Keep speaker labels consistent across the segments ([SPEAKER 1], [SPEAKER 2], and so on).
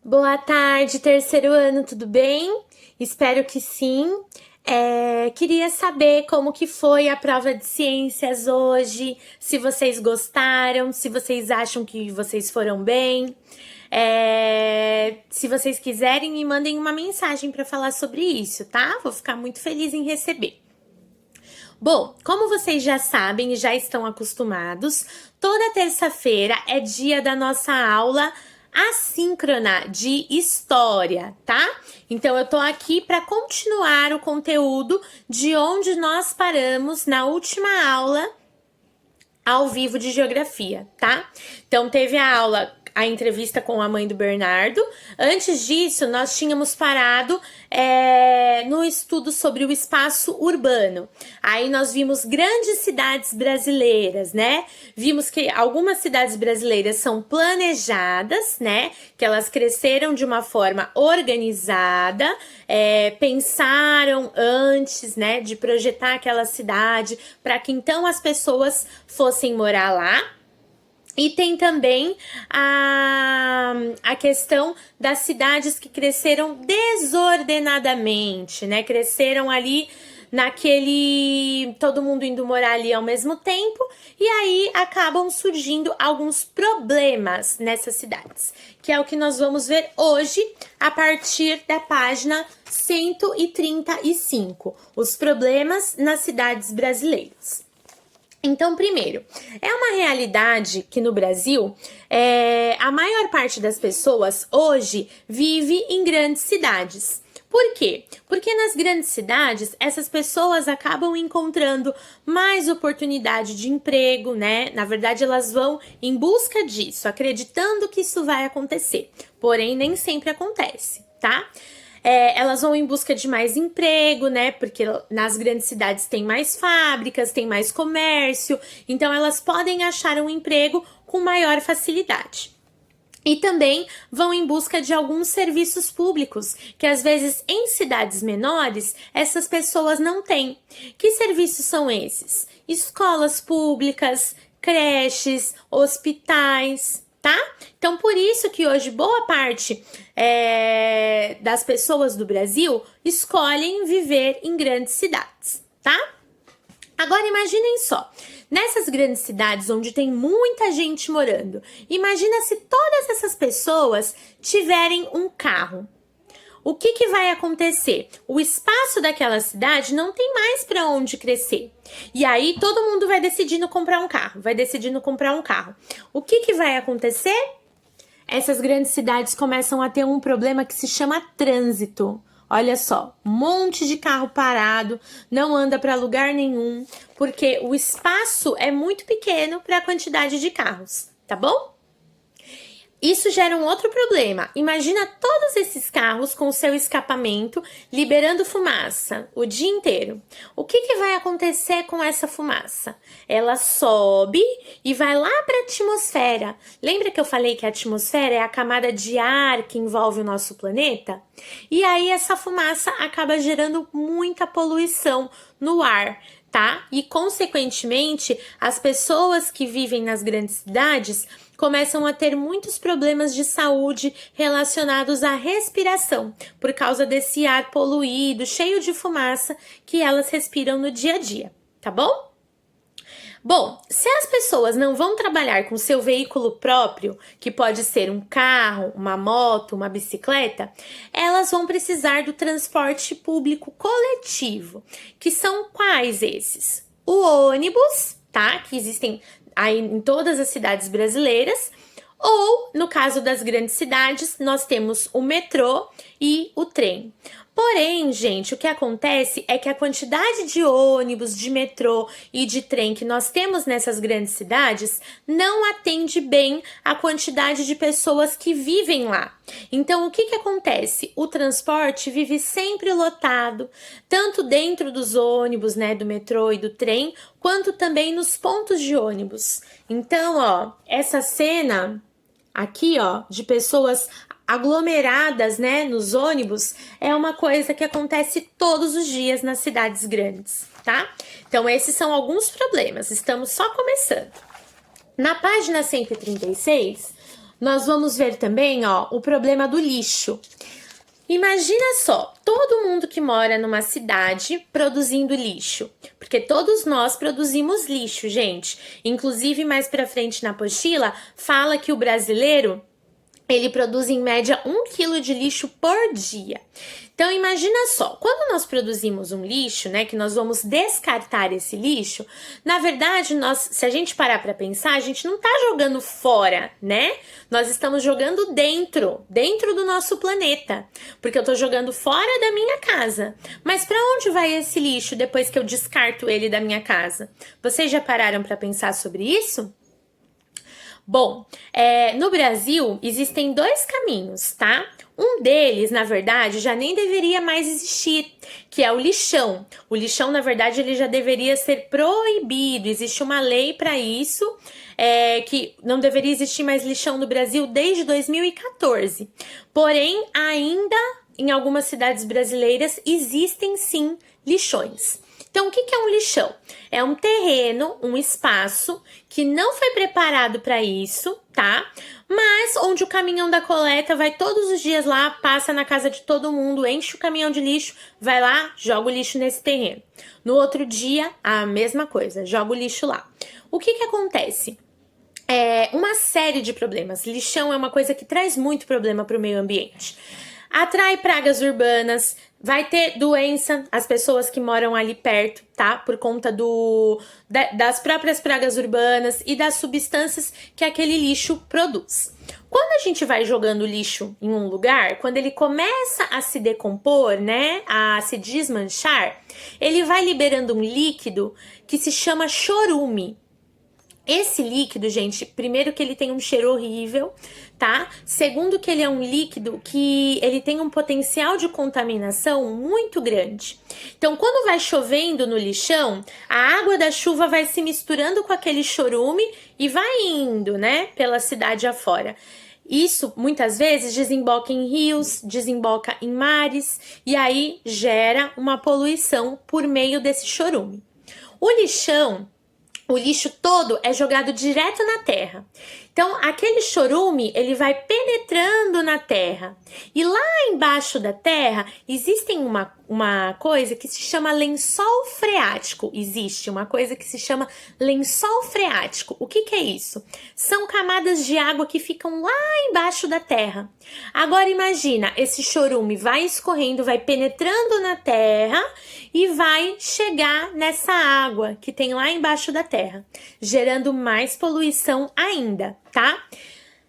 [SPEAKER 1] Boa tarde, terceiro ano, tudo bem? Espero que sim. Queria saber como que foi a prova de ciências hoje, se vocês gostaram, se vocês acham que vocês foram bem. Se vocês quiserem, me mandem uma mensagem para falar sobre isso, tá? Vou ficar muito feliz em receber. Bom, como vocês já sabem e já estão acostumados, toda terça-feira é dia da nossa aula assíncrona de história, tá? Então eu tô aqui para continuar o conteúdo de onde nós paramos na última aula ao vivo de geografia, tá? Então teve a entrevista com a mãe do Bernardo. Antes disso, nós tínhamos parado no estudo sobre o espaço urbano. Aí nós vimos grandes cidades brasileiras, né? Vimos que algumas cidades brasileiras são planejadas, né? Que elas cresceram de uma forma organizada, pensaram antes, né? De projetar aquela cidade para que então as pessoas fossem morar lá. E tem também a questão das cidades que cresceram desordenadamente, né? Cresceram ali todo mundo indo morar ali ao mesmo tempo, e aí acabam surgindo alguns problemas nessas cidades, que é o que nós vamos ver hoje a partir da página 135, os problemas nas cidades brasileiras. Então, primeiro, é uma realidade que no Brasil, a maior parte das pessoas hoje vive em grandes cidades. Por quê? Porque nas grandes cidades, essas pessoas acabam encontrando mais oportunidade de emprego, né? Na verdade, elas vão em busca disso, acreditando que isso vai acontecer. Porém, nem sempre acontece, tá? Elas vão em busca de mais emprego, né? Porque nas grandes cidades tem mais fábricas, tem mais comércio, então elas podem achar um emprego com maior facilidade. E também vão em busca de alguns serviços públicos, que às vezes em cidades menores essas pessoas não têm. Que serviços são esses? Escolas públicas, creches, hospitais, tá? Então, por isso que hoje boa parte das pessoas do Brasil escolhem viver em grandes cidades, tá? Agora imaginem só, nessas grandes cidades onde tem muita gente morando, imagina se todas essas pessoas tiverem um carro. O que vai acontecer? O espaço daquela cidade não tem mais para onde crescer. E aí todo mundo vai decidindo comprar um carro, O que vai acontecer? Essas grandes cidades começam a ter um problema que se chama trânsito. Olha só, um monte de carro parado, não anda para lugar nenhum, porque o espaço é muito pequeno para a quantidade de carros, tá bom? Isso gera um outro problema. Imagina todos esses carros com o seu escapamento liberando fumaça o dia inteiro. O que vai acontecer com essa fumaça? Ela sobe e vai lá para a atmosfera. Lembra que eu falei que a atmosfera é a camada de ar que envolve o nosso planeta? E aí essa fumaça acaba gerando muita poluição no ar, tá? E consequentemente, as pessoas que vivem nas grandes cidades começam a ter muitos problemas de saúde relacionados à respiração, por causa desse ar poluído, cheio de fumaça que elas respiram no dia a dia, tá bom? Bom, se as pessoas não vão trabalhar com seu veículo próprio, que pode ser um carro, uma moto, uma bicicleta, elas vão precisar do transporte público coletivo, que são quais esses? O ônibus, tá? Que existem aí em todas as cidades brasileiras, ou, no caso das grandes cidades, nós temos o metrô e o trem. Porém, gente, o que acontece é que a quantidade de ônibus, de metrô e de trem que nós temos nessas grandes cidades não atende bem a quantidade de pessoas que vivem lá. Então, o que acontece? O transporte vive sempre lotado, tanto dentro dos ônibus, né, do metrô e do trem, quanto também nos pontos de ônibus. Então, ó, essa cena aqui, ó, de pessoas aglomeradas, né, nos ônibus, é uma coisa que acontece todos os dias nas cidades grandes, tá? Então, esses são alguns problemas, estamos só começando. Na página 136, nós vamos ver também, ó, o problema do lixo. Imagina só, todo mundo que mora numa cidade produzindo lixo, porque todos nós produzimos lixo, gente. Inclusive, mais pra frente na apostila, fala que o brasileiro, ele produz em média 1 quilo de lixo por dia. Então, imagina só, quando nós produzimos um lixo, né, que nós vamos descartar esse lixo, na verdade, se a gente parar para pensar, a gente não tá jogando fora, né? Nós estamos jogando dentro do nosso planeta, porque eu tô jogando fora da minha casa. Mas para onde vai esse lixo depois que eu descarto ele da minha casa? Vocês já pararam para pensar sobre isso? Bom, no Brasil existem 2 caminhos, tá? Um deles, na verdade, já nem deveria mais existir, que é o lixão. O lixão, na verdade, ele já deveria ser proibido. Existe uma lei para isso, que não deveria existir mais lixão no Brasil desde 2014. Porém, ainda em algumas cidades brasileiras existem sim lixões. Então, o que é um lixão? É um terreno, um espaço que não foi preparado para isso, tá? Mas onde o caminhão da coleta vai todos os dias lá, passa na casa de todo mundo, enche o caminhão de lixo, vai lá, joga o lixo nesse terreno. No outro dia, a mesma coisa, joga o lixo lá. O que acontece? Uma série de problemas. Lixão é uma coisa que traz muito problema para o meio ambiente. Atrai pragas urbanas, vai ter doença, as pessoas que moram ali perto, tá? Por conta das próprias pragas urbanas e das substâncias que aquele lixo produz. Quando a gente vai jogando lixo em um lugar, quando ele começa a se decompor, né, a se desmanchar, ele vai liberando um líquido que se chama chorume. Esse líquido, gente, primeiro que ele tem um cheiro horrível, tá? Segundo que ele é um líquido que ele tem um potencial de contaminação muito grande. Então, quando vai chovendo no lixão, a água da chuva vai se misturando com aquele chorume e vai indo, né, pela cidade afora. Isso, muitas vezes, desemboca em rios, desemboca em mares e aí gera uma poluição por meio desse chorume. O lixo todo é jogado direto na terra. Então, aquele chorume, ele vai penetrando na terra. E lá embaixo da terra, existe uma coisa que se chama lençol freático. Existe uma coisa que se chama lençol freático. O que é isso? São camadas de água que ficam lá embaixo da terra. Agora, imagina, esse chorume vai escorrendo, vai penetrando na terra e vai chegar nessa água que tem lá embaixo da terra, gerando mais poluição ainda, tá?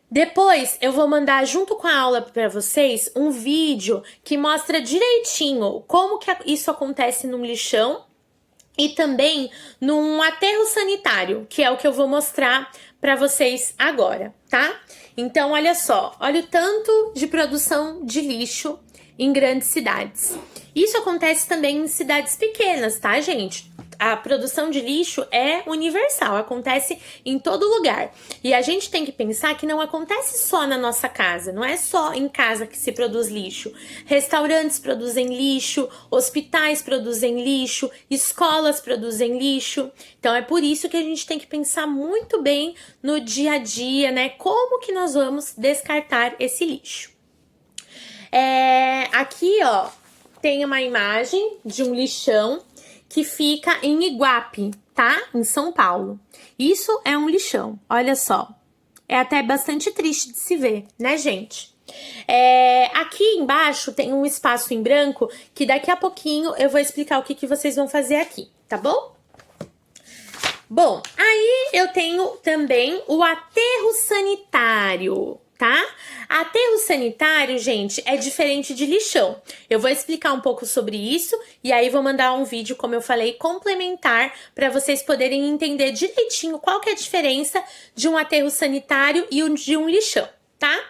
[SPEAKER 1] Depois eu vou mandar junto com a aula para vocês um vídeo que mostra direitinho como que isso acontece num lixão e também num aterro sanitário, que é o que eu vou mostrar para vocês agora, tá? Então, olha só, olha o tanto de produção de lixo em grandes cidades. Isso acontece também em cidades pequenas, tá, gente? A produção de lixo é universal, acontece em todo lugar. E a gente tem que pensar que não acontece só na nossa casa, não é só em casa que se produz lixo. Restaurantes produzem lixo, hospitais produzem lixo, escolas produzem lixo. Então é por isso que a gente tem que pensar muito bem no dia a dia, né? Como que nós vamos descartar esse lixo. Aqui, ó, tem uma imagem de um lixão que fica em Iguape, tá? Em São Paulo. Isso é um lixão, olha só. É até bastante triste de se ver, né, gente? Aqui embaixo tem um espaço em branco que daqui a pouquinho eu vou explicar o que vocês vão fazer aqui, tá bom? Bom, aí eu tenho também o aterro sanitário, tá? Aterro sanitário, gente, é diferente de lixão. Eu vou explicar um pouco sobre isso e aí vou mandar um vídeo, como eu falei, complementar para vocês poderem entender direitinho qual que é a diferença de um aterro sanitário e de um lixão, tá?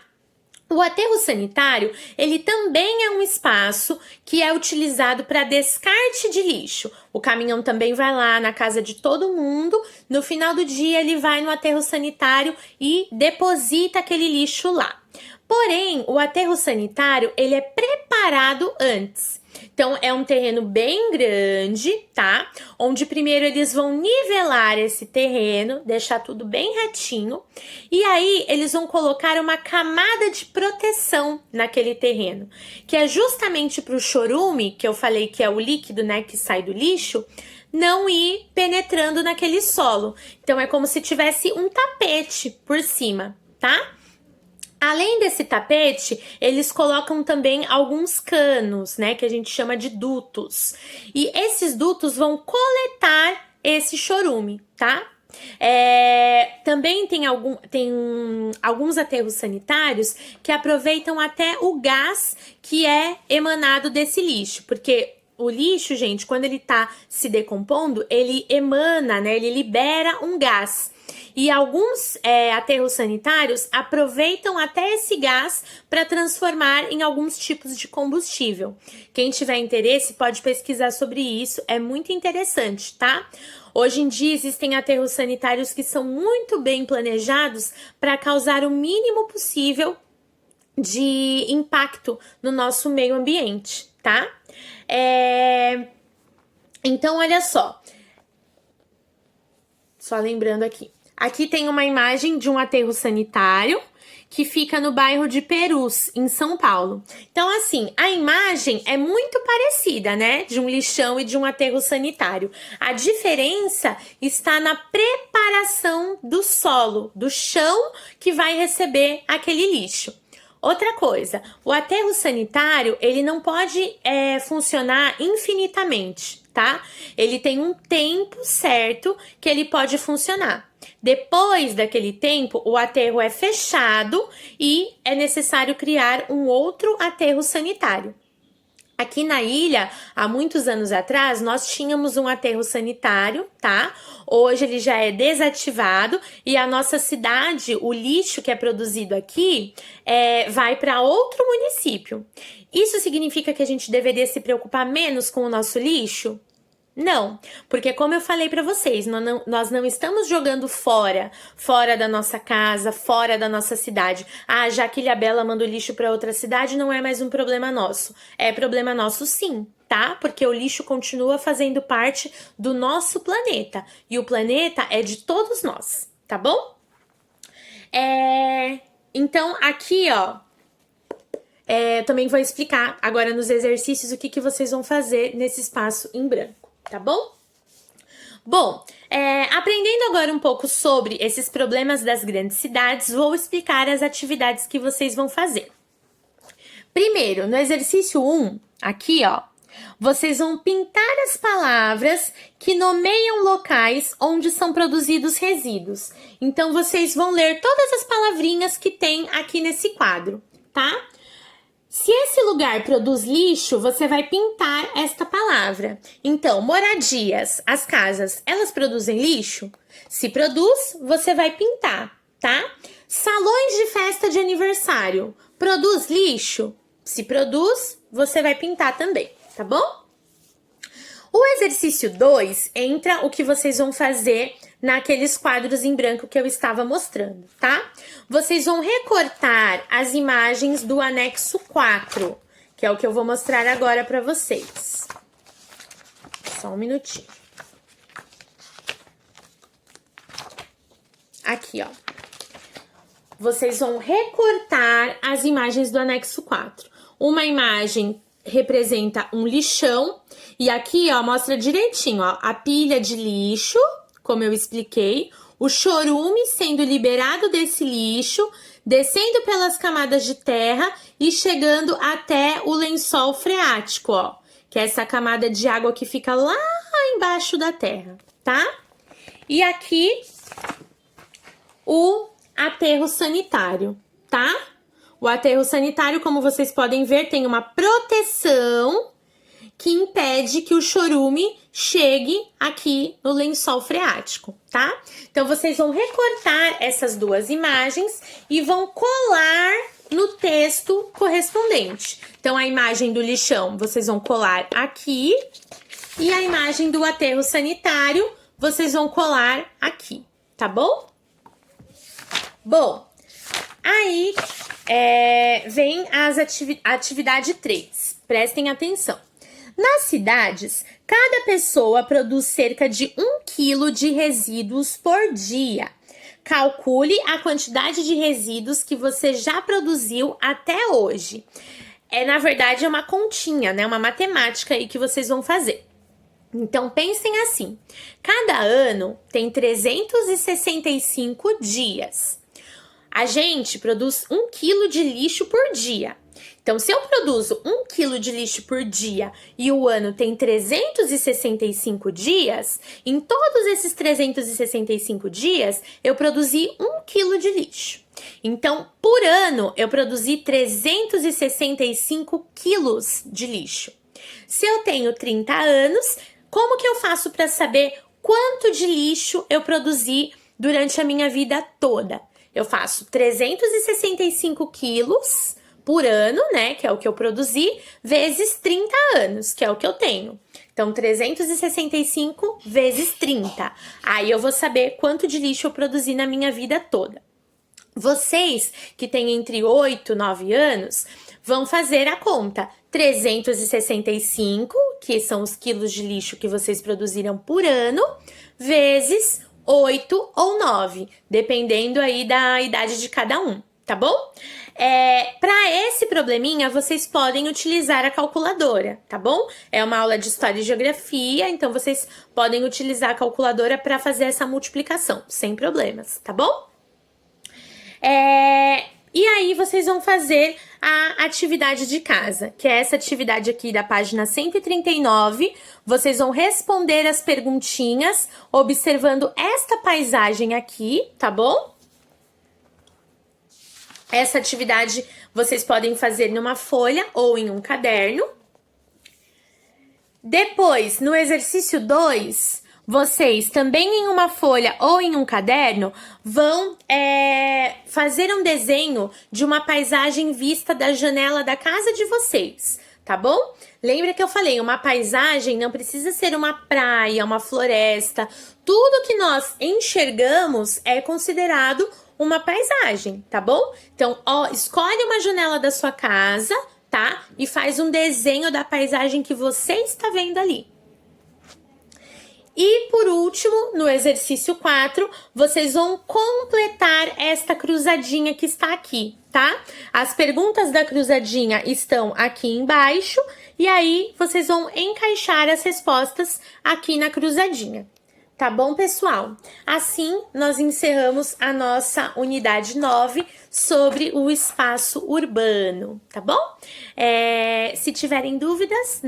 [SPEAKER 1] O aterro sanitário, ele também é um espaço que é utilizado para descarte de lixo. O caminhão também vai lá na casa de todo mundo, no final do dia ele vai no aterro sanitário e deposita aquele lixo lá. Porém, o aterro sanitário, ele é preparado antes. Então, é um terreno bem grande, tá? Onde primeiro eles vão nivelar esse terreno, deixar tudo bem retinho. E aí, eles vão colocar uma camada de proteção naquele terreno. Que é justamente para o chorume, que eu falei que é o líquido, né, que sai do lixo, não ir penetrando naquele solo. Então, é como se tivesse um tapete por cima, tá? Além desse tapete, eles colocam também alguns canos, né, que a gente chama de dutos. E esses dutos vão coletar esse chorume, tá? Também tem alguns aterros sanitários que aproveitam até o gás que é emanado desse lixo, porque o lixo, gente, quando ele tá se decompondo, ele emana, né, ele libera um gás. E alguns aterros sanitários aproveitam até esse gás para transformar em alguns tipos de combustível. Quem tiver interesse pode pesquisar sobre isso, é muito interessante, tá? Hoje em dia existem aterros sanitários que são muito bem planejados para causar o mínimo possível de impacto no nosso meio ambiente, tá? Então, olha só. Só lembrando aqui. Aqui tem uma imagem de um aterro sanitário que fica no bairro de Perus, em São Paulo. Então, assim, a imagem é muito parecida, né? De um lixão e de um aterro sanitário. A diferença está na preparação do solo, do chão que vai receber aquele lixo. Outra coisa, o aterro sanitário, ele não pode funcionar infinitamente, tá? Ele tem um tempo certo que ele pode funcionar. Depois daquele tempo, o aterro é fechado e é necessário criar um outro aterro sanitário. Aqui na ilha, há muitos anos atrás, nós tínhamos um aterro sanitário, tá? Hoje ele já é desativado e a nossa cidade, o lixo que é produzido aqui, vai para outro município. Isso significa que a gente deveria se preocupar menos com o nosso lixo? Não, porque como eu falei para vocês, nós não estamos jogando fora da nossa casa, fora da nossa cidade. Ah, já que Ilhabela manda o lixo para outra cidade, não é mais um problema nosso. É problema nosso sim, tá? Porque o lixo continua fazendo parte do nosso planeta. E o planeta é de todos nós, tá bom? Então, aqui, ó, eu também vou explicar agora nos exercícios o que vocês vão fazer nesse espaço em branco. Tá bom? Bom, aprendendo agora um pouco sobre esses problemas das grandes cidades, vou explicar as atividades que vocês vão fazer. Primeiro, no exercício 1, aqui, ó, vocês vão pintar as palavras que nomeiam locais onde são produzidos resíduos. Então, vocês vão ler todas as palavrinhas que tem aqui nesse quadro, tá? Se esse lugar produz lixo, você vai pintar esta palavra. Então, moradias, as casas, elas produzem lixo? Se produz, você vai pintar, tá? Salões de festa de aniversário, produz lixo? Se produz, você vai pintar também, tá bom? O exercício 2 entra o que vocês vão fazer naqueles quadros em branco que eu estava mostrando, tá? Vocês vão recortar as imagens do anexo 4, que é o que eu vou mostrar agora para vocês. Só um minutinho. Aqui, ó. Vocês vão recortar as imagens do anexo 4. Uma imagem representa um lixão e aqui, ó, mostra direitinho, ó, a pilha de lixo, como eu expliquei, o chorume sendo liberado desse lixo, descendo pelas camadas de terra e chegando até o lençol freático, ó, que é essa camada de água que fica lá embaixo da terra, tá? E aqui, o aterro sanitário, tá? O aterro sanitário, como vocês podem ver, tem uma proteção que impede que o chorume chegue aqui no lençol freático, tá? Então, vocês vão recortar essas duas imagens e vão colar no texto correspondente. Então, a imagem do lixão, vocês vão colar aqui e a imagem do aterro sanitário, vocês vão colar aqui, tá bom? Bom, aí vem atividade 3. Prestem atenção. Nas cidades, cada pessoa produz cerca de 1 quilo de resíduos por dia. Calcule a quantidade de resíduos que você já produziu até hoje. Na verdade, é uma continha, né? Uma matemática aí que vocês vão fazer. Então, pensem assim. Cada ano tem 365 dias. A gente produz 1 quilo de lixo por dia. Então, se eu produzo 1 quilo de lixo por dia e o ano tem 365 dias, em todos esses 365 dias, eu produzi 1 quilo de lixo. Então, por ano, eu produzi 365 quilos de lixo. Se eu tenho 30 anos, como que eu faço para saber quanto de lixo eu produzi durante a minha vida toda? Eu faço 365 quilos por ano, né, que é o que eu produzi, vezes 30 anos, que é o que eu tenho. Então, 365 vezes 30. Aí eu vou saber quanto de lixo eu produzi na minha vida toda. Vocês que têm entre 8 e 9 anos vão fazer a conta. 365, que são os quilos de lixo que vocês produziram por ano, vezes 8 ou 9, dependendo aí da idade de cada um, tá bom? Para esse probleminha, vocês podem utilizar a calculadora, tá bom? É uma aula de História e Geografia, então vocês podem utilizar a calculadora para fazer essa multiplicação, sem problemas, tá bom? E aí, vocês vão fazer a atividade de casa, que é essa atividade aqui da página 139. Vocês vão responder as perguntinhas observando esta paisagem aqui, tá bom? Essa atividade vocês podem fazer numa folha ou em um caderno. Depois, no exercício 2, vocês também em uma folha ou em um caderno vão fazer um desenho de uma paisagem vista da janela da casa de vocês, tá bom? Lembra que eu falei, uma paisagem não precisa ser uma praia, uma floresta. Tudo que nós enxergamos é considerado uma paisagem, tá bom? Então, escolhe uma janela da sua casa, tá? E faz um desenho da paisagem que você está vendo ali. E, por último, no exercício 4, vocês vão completar esta cruzadinha que está aqui, tá? As perguntas da cruzadinha estão aqui embaixo, e aí vocês vão encaixar as respostas aqui na cruzadinha. Tá bom, pessoal? Assim, nós encerramos a nossa unidade 9 sobre o espaço urbano, tá bom? Se tiverem dúvidas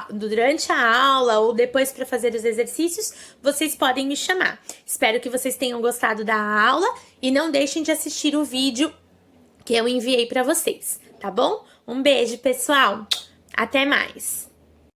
[SPEAKER 1] durante a aula ou depois para fazer os exercícios, vocês podem me chamar. Espero que vocês tenham gostado da aula e não deixem de assistir o vídeo que eu enviei para vocês, tá bom? Um beijo, pessoal! Até mais!